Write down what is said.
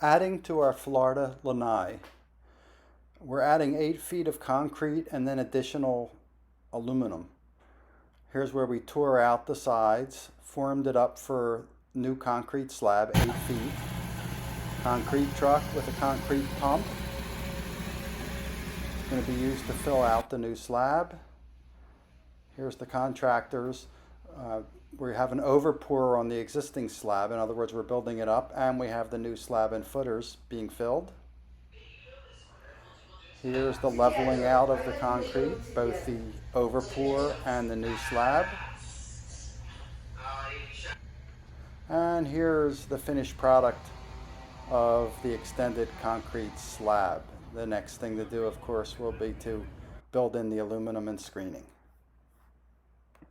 Adding to our Florida lanai, we're adding 8 feet of concrete and then additional aluminum. Here's where we tore out the sides, formed it up for new concrete slab, 8 feet. Concrete truck with a concrete pump. It's going to be used to fill out the new slab. Here's the contractors. We have an overpour on the existing slab. In other words, we're building it up, and we have the new slab and footers being filled. Here's the leveling out of the concrete, both the overpour and the new slab. And here's the finished product of the extended concrete slab. The next thing to do, of course, will be to build in the aluminum and screening.